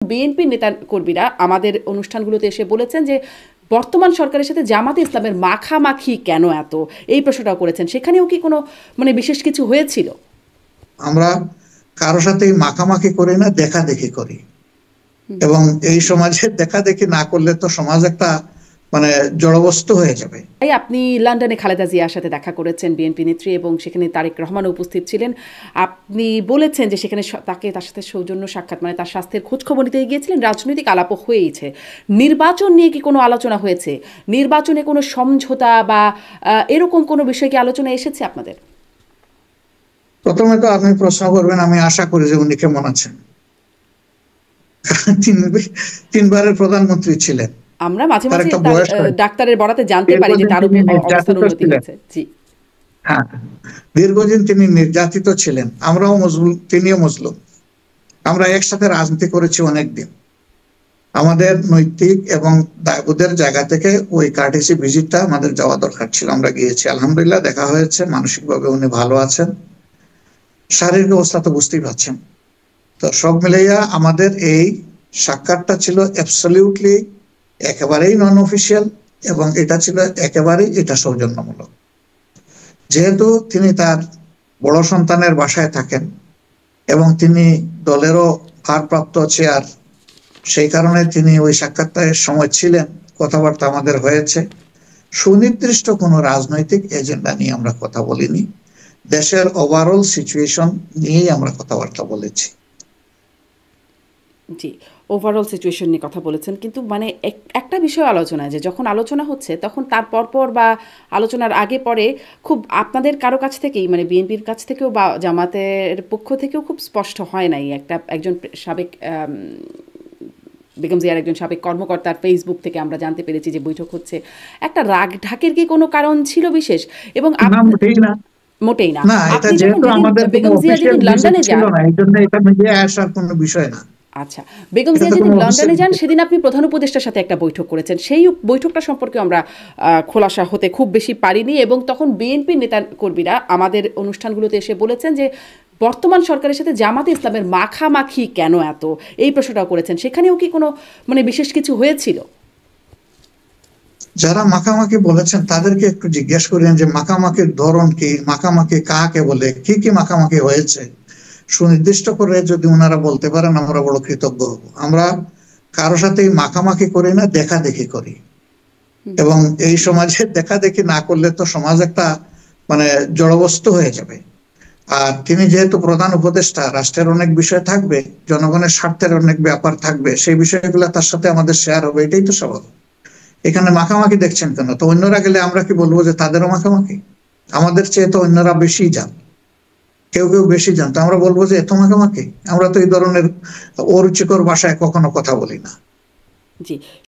BNP নেতা কর্মীরা আমাদের অনুষ্ঠানগুলোতে এসে বলেছেন যে বর্তমান সরকারের সাথে জামাতে ইসলামের মাখামাখি কেন এত, এই প্রশ্নটাও করেছেন। সেখানেও কি কোনো বিশেষ কিছু হয়েছিল? আমরা কারো সাথেই মাখামাখি করি না, দেখা দেখি করি। এবং এই সমাজে দেখা দেখি না করলে তো সমাজ একটা জড়বস্তু হয়ে যাবে। আপনি লন্ডনে খালেদা জিয়ার সাথে দেখা করেছেন, বিএনপি নেত্রী, এবং সেখানে তারেক রহমান উপস্থিত ছিলেন। আপনি বলেছেন যে সেখানে তার সাথে সৌজন্য সাক্ষাৎ তার স্বাস্থ্যের খোঁজখবর নিতে গিয়েছিলেন। রাজনৈতিক আলাপও হয়েছে। নির্বাচন নিয়ে কি কোনো আলোচনা হয়েছে? নির্বাচনে কোনো সমঝোতা বা এরকম কোনো বিষয় কি আলোচনা এসেছে আপনাদের? প্রথমে তো আপনি প্রশ্ন করবেন, আমি আশা করি যে উনি কেমন আছেন। তিনবারের প্রধানমন্ত্রী ছিলেন। আমরা মাঝে মাঝে ডাক্তারের বরাতে জানতে পারি যে তার অবস্থার উন্নতি হয়েছে। জি হ্যাঁ, দীর্ঘদিন তিনি নির্যাতিত ছিলেন। আমরাও মজলুম, তিনিও মজলুম। আমরা একসাথে রাজনীতি করেছি অনেকদিন। আমাদের নৈতিক এবং দায়বোধের জায়গা থেকে ওই কার্টেসি ভিজিটটা আমাদের যাওয়া দরকার ছিল। আমরা গিয়েছি, আলহামদুলিল্লাহ দেখা হয়েছে। মানসিকভাবে উনি ভালো আছেন, শারীরিক অবস্থা তো বুঝতেই পারছেন। তো সব মিলাইয়া আমাদের এই সাক্ষাৎটা ছিল অ্যাবসলিউটলি একেবারেই নন অফিসিয়াল, এবং এটা ছিল একেবারেই সৌজন্যমূলক। যেহেতু তিনি তার বড় সন্তানের বাসায় থাকেন এবং তিনি দলেরও ভারপ্রাপ্ত চেয়ার, সেই কারণে তিনি ওই সাক্ষাৎকারের সময় ছিলেন। কথাবার্তা আমাদের হয়েছে। সুনির্দিষ্ট কোনো রাজনৈতিক এজেন্ডা নিয়ে আমরা কথা বলিনি। দেশের ওভারঅল সিচুয়েশন নিয়েই আমরা কথাবার্তা বলেছি। জি, ওভারঅল সিচুয়েশন নিয়ে কথা বলেছেন। কিন্তু একটা বিষয় আলোচনায়, যে যখন আলোচনা হচ্ছে তখন তার পরপর বা আলোচনার আগে পরে খুব আপনাদের কারো কাছ থেকেই, বিএনপির কাছ থেকেও বা জামাতের পক্ষ থেকেও খুব স্পষ্ট হয় নাই। একজন সাবেক বেগম জিয়ার একজন সাবেক কর্মকর্তার ফেসবুক থেকে আমরা জানতে পেরেছি যে বৈঠক হচ্ছে। একটা রাগ ঢাকের কি কোনো কারণ ছিল বিশেষ? এবং মোটেই না। আপনি যখন বেগম জিয়া যেদিন লন্ডনে যান, আচ্ছা, বেগম জিয়া যেদিন লন্ডনে যান সেদিন আপনি প্রধান উপদেষ্টার সাথে একটা বৈঠক করেছেন। সেই বৈঠকটা সম্পর্কে আমরা খোলাসা হতে খুব বেশি পারিনি, এবং তখন বিএনপি নেতা কর্মীরা আমাদের অনুষ্ঠানগুলোতে এসে বলেছেন যে বর্তমান সরকারের সাথে জামাতে ইসলামের মাখামাখি কেন এত, এই প্রশ্নটাও করেছেন। সেখানেও কি কোনো বিশেষ কিছু হয়েছিল? যারা মাখামাখি বলেছেন তাদেরকে একটু জিজ্ঞেস করেন যে মাখামাখির ধরন কি, মাখামাখি কাকে বলে, কি কি মাখামাখি হয়েছে, সুনির্দিষ্ট করে যদি ওনারা বলতে পারেন আমরা বড় কৃতজ্ঞ হব। আমরা কারো সাথেই মাখামাখি করি না, দেখা দেখি করি। এবং এই সমাজে দেখা দেখি না করলে তো সমাজ একটা জড়বস্তু হয়ে যাবে। আর তিনি যেহেতু প্রধান উপদেষ্টা, রাষ্ট্রের অনেক বিষয় থাকবে, জনগণের স্বার্থের অনেক ব্যাপার থাকবে, সেই বিষয়গুলো তার সাথে আমাদের শেয়ার হবে, এটাই তো স্বাভাবিক। এখানে মাখামাখি দেখছেন কেন? তো অন্যরা গেলে আমরা কি বলবো যে তাদেরও মাখামাখি? আমাদের চেয়ে তো অন্যরা বেশি যান, কেউ কেউ বেশি জানতো, আমরা বলবো যে এত মাখামাখি? আমরা তো এই ধরনের অরুচিকর ভাষায় কখনো কথা বলি না। জি।